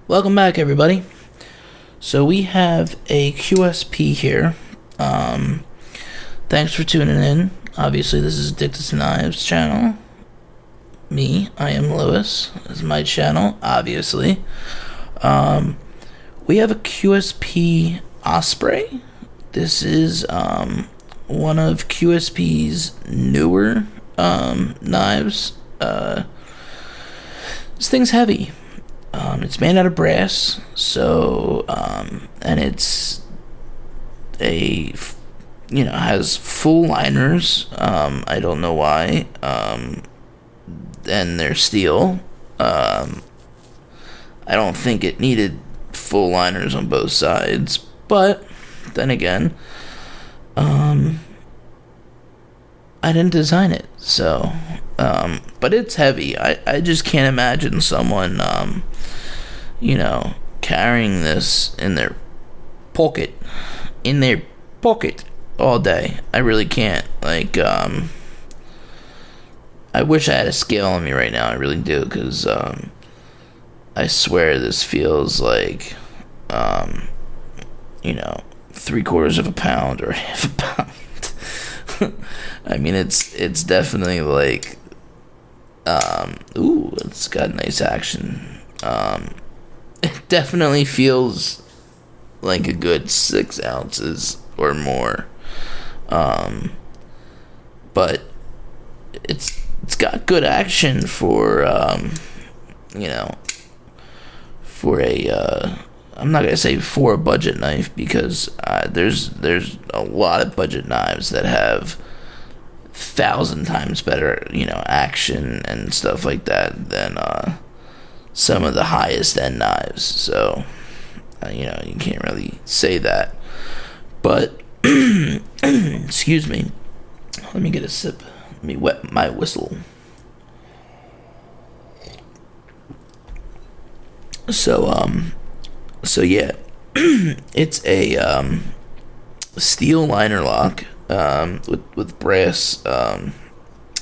Welcome back, everybody. So we have a QSP here. Thanks for tuning in. Obviously, this is Addicted to Knives channel. I am Lewis. This is my channel, obviously. We have a QSP Osprey. This is one of QSP's newer knives. This thing's heavy. It's made out of brass, so and it's has full liners. I don't know why. And they're steel. I don't think it needed full liners on both sides, but then again, I didn't design it, so but it's heavy. I just can't imagine someone carrying this in their pocket all day. I really can't. I wish I had a scale on me right now. I really do, because I swear this feels like 3/4 of a pound or half a pound. I mean, it's definitely like it's got nice action. It definitely feels like a good 6 ounces or more. But it's got good action for for a I'm not gonna say for a budget knife, because there's a lot of budget knives that have 1,000 times better action and stuff like that than some of the highest end knives. So you can't really say that. But excuse me, let me get a sip. Let me wet my whistle. So yeah, it's a steel liner lock with brass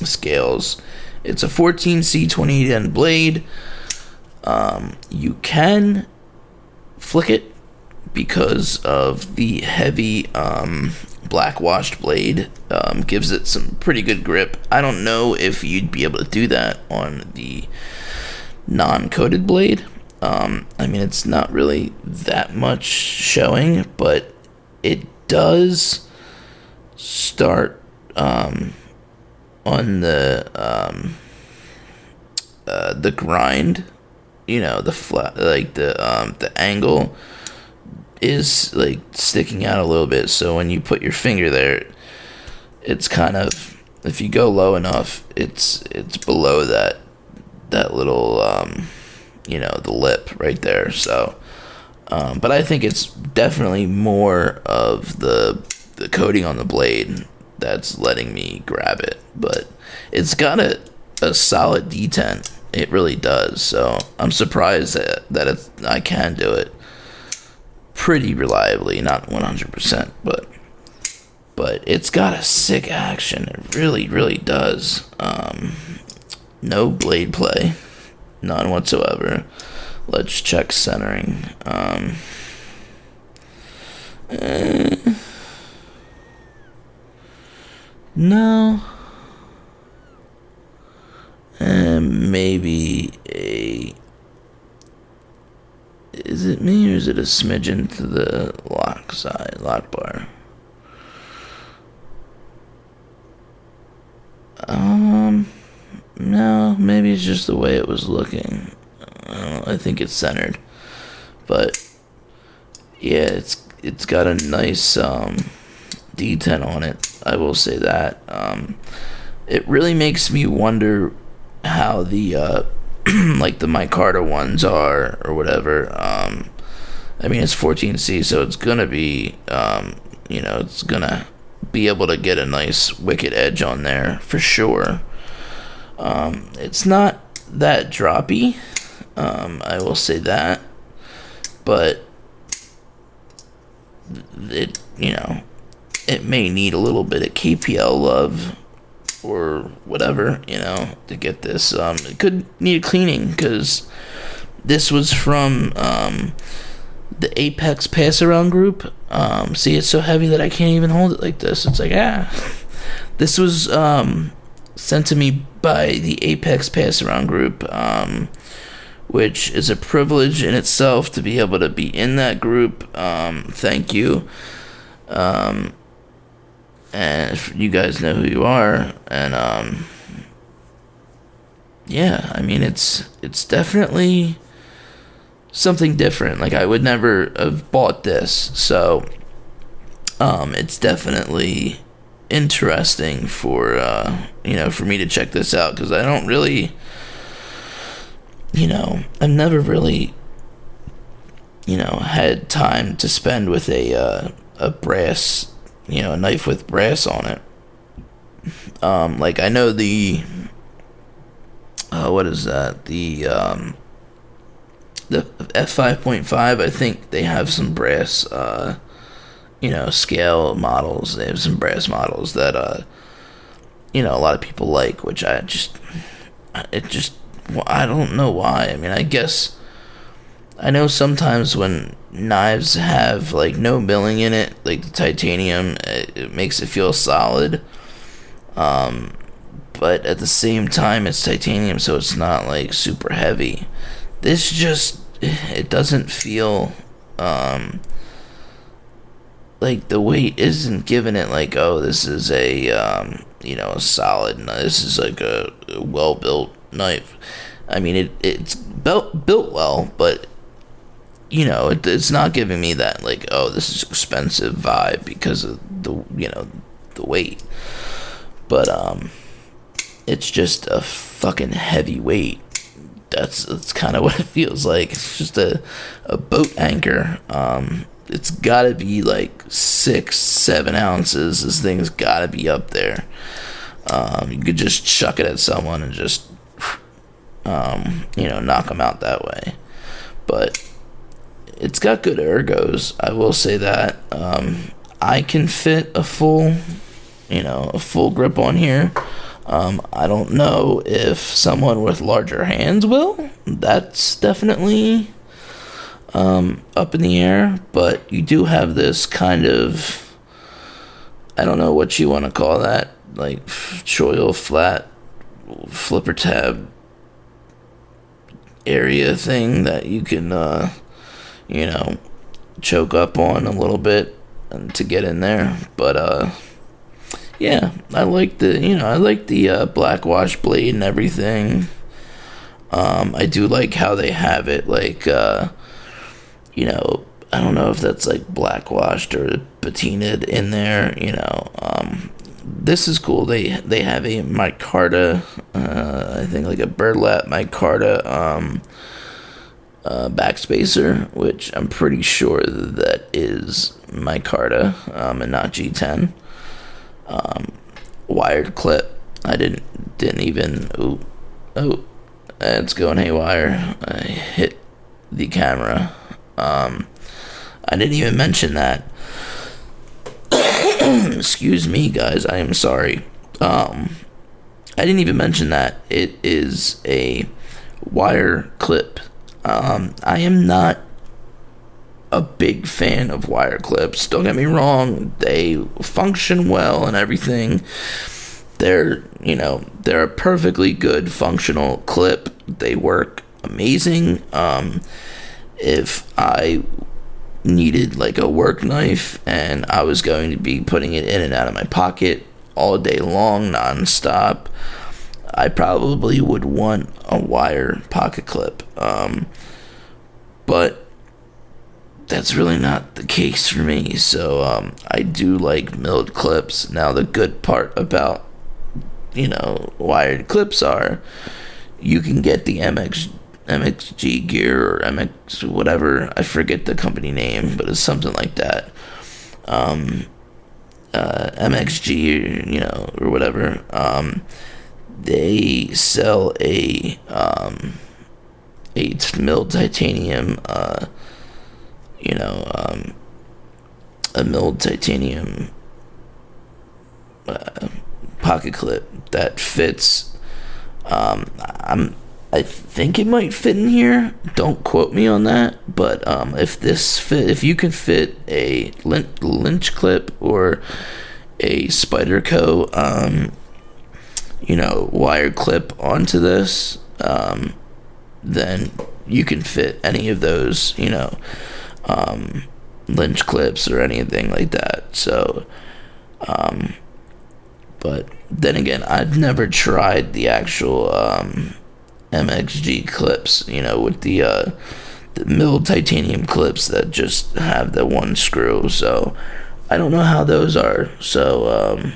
scales. It's a 14C 28N blade. You can flick it because of the heavy black washed blade. Gives it some pretty good grip. I don't know if you'd be able to do that on the non-coated blade. I mean, it's not really that much showing, but it does start on the grind. The flat, like the angle is like sticking out a little bit. So when you put your finger there, it's kind of, if you go low enough, it's below that little the lip right there. So but I think it's definitely more of the coating on the blade that's letting me grab it. But it's got a solid detent. It really does. So I'm surprised that I can do it pretty reliably, not 100%, but it's got a sick action. It really, really does. No blade play, none whatsoever. Let's check centering. No. Maybe is it me, or is it a smidgen to the lock bar? No, maybe it's just the way it was looking. I think it's centered, but yeah, it's got a nice detent on it. I will say that. It really makes me wonder how the like the micarta ones are, or whatever. I mean, it's 14C, so it's gonna be it's gonna be able to get a nice wicked edge on there for sure. It's not that droppy, I will say that, but it it may need a little bit of KPL love or whatever, to get this. It could need cleaning, because This was from the Apex pass around group. See, it's so heavy that I can't even hold it like this. It's like, This was sent to me by the Apex pass around group, which is a privilege in itself to be able to be in that group. Thank you. And you guys know who you are. And yeah, I mean, it's definitely something different. Like, I would never have bought this, so it's definitely interesting for for me to check this out, because I don't really, I've never really had time to spend with a brass, a knife with brass on it. Like, I know the what is that, the F5.5, I think they have some brass scale models. They have some brass models that a lot of people like, which I don't know why. I mean, I guess I know sometimes when knives have like no milling in it, like the titanium, it makes it feel solid. But at the same time, it's titanium, so it's not like super heavy. This just, it doesn't feel like the weight isn't giving it like, oh, this is a a solid knife. This is like a well built knife. I mean, it's built well, but it's not giving me that like, oh, this is expensive vibe because of the the weight. But it's just a fucking heavy weight. That's kind of what it feels like. It's just a boat anchor. It's gotta be like 6-7 ounces. This thing's gotta be up there. You could just chuck it at someone and just knock them out that way. But it's got good ergos, I will say that. I can fit a full grip on here. I don't know if someone with larger hands will. That's definitely up in the air. But you do have this kind of, I don't know what you want to call that, like choil flat flipper tab area thing that you can choke up on a little bit and to get in there. But yeah, I like the black wash blade and everything. I do like how they have it, like I don't know if that's like black washed or patinaed in there. This is cool. They have a micarta, I think like a burlap micarta backspacer, which I'm pretty sure that is micarta and not G10. Wired clip. I didn't even. Oh, it's going haywire. I hit the camera. I didn't even mention that. Excuse me, guys. I am sorry. I didn't even mention that it is a wire clip. I am not a big fan of wire clips. Don't get me wrong; they function well and everything. They're a perfectly good functional clip. They work amazing. If I needed like a work knife and I was going to be putting it in and out of my pocket all day long, nonstop, I probably would want a wire pocket clip. But that's really not the case for me. So I do like milled clips. Now the good part about wired clips are you can get the MXG gear or MX whatever, I forget the company name, but it's something like that. MXG or whatever. They sell a milled titanium a milled titanium pocket clip that fits. I'm I think it might fit in here. Don't quote me on that. But if you can fit a lynch clip or a Spyderco, wire clip onto this, then you can fit any of those, lynch clips or anything like that. So, but then again, I've never tried the actual MXG clips, with the milled titanium clips that just have the one screw. So I don't know how those are. So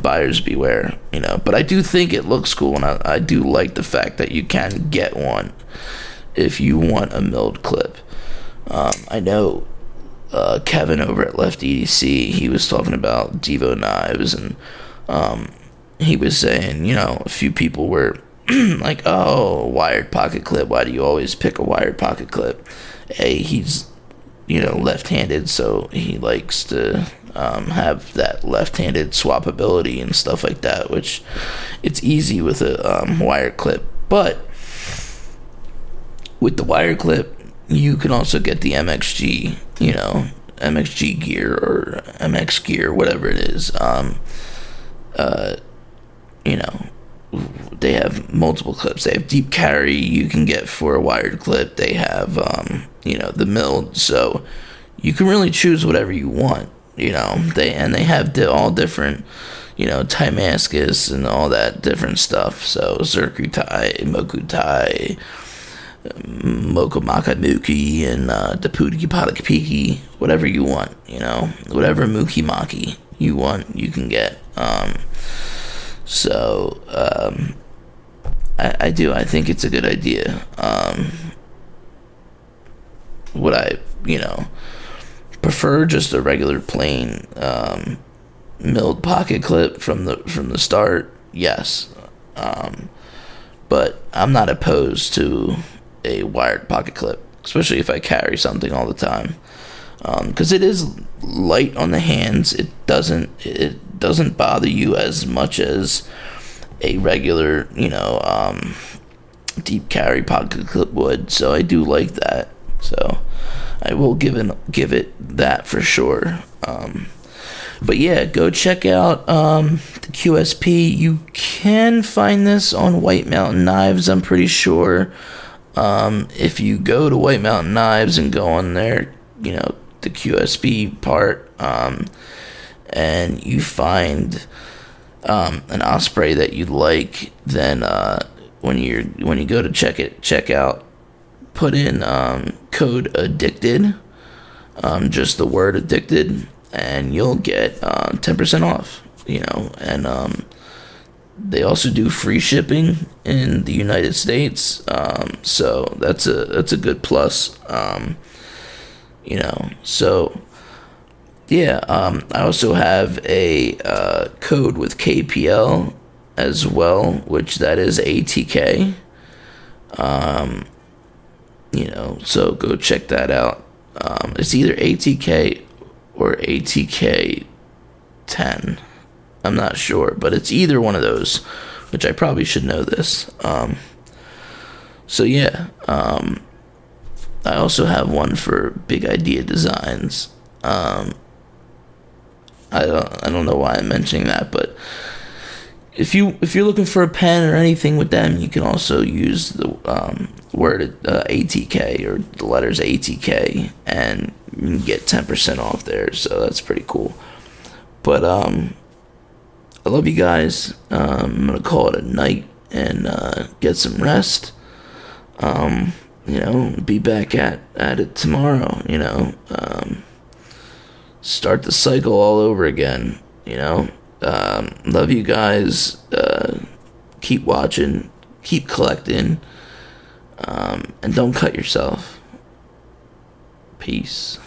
buyers beware. But I do think it looks cool, and I do like the fact that you can get one if you want a milled clip. I know Kevin over at Left EDC, he was talking about Devo knives, and he was saying, a few people were like, oh, wired pocket clip, why do you always pick a wired pocket clip? He's left-handed, so he likes to have that left-handed swappability and stuff like that, which it's easy with a wire clip. But with the wire clip, you can also get the MXG, MXG gear or MX gear, whatever it is. They have multiple clips. They have deep carry you can get for a wired clip. They have, the milled. So you can really choose whatever you want, They have all different, Timascus and all that different stuff. So Zirkutai, Mokutai, Mokomaka Muki, and Deputiki Padakapiki, whatever you want, whatever Muki Maki you want, you can get. I think it's a good idea. Would I, prefer just a regular plain milled pocket clip from the start? Yes. But I'm not opposed to a wired pocket clip, especially if I carry something all the time, because it is light on the hands. It doesn't bother you as much as a regular deep carry pocket clip would. So I do like that, so I will give it that for sure. But yeah, go check out the QSP. You can find this on White Mountain Knives, I'm pretty sure. If you go to White Mountain Knives and go on there, the QSP part, and you find an osprey that you like, then when you go to check out, put in code addicted, just the word addicted, and you'll get 10% off. And they also do free shipping in the United States, so that's a good plus. So yeah, I also have a code with KPL as well, which that is A.T.K. So go check that out. It's either A.T.K. or A.T.K. 10. I'm not sure, but it's either one of those, which I probably should know this. So yeah, I also have one for Big Idea Designs. I don't know why I'm mentioning that, but if you're looking for a pen or anything with them, you can also use the word A.T.K. or the letters A.T.K. and you can get 10% off there. So that's pretty cool. But I love you guys. I'm gonna call it a night and get some rest. Be back at it tomorrow. Start the cycle all over again. Love you guys. Keep watching, keep collecting, and don't cut yourself. Peace.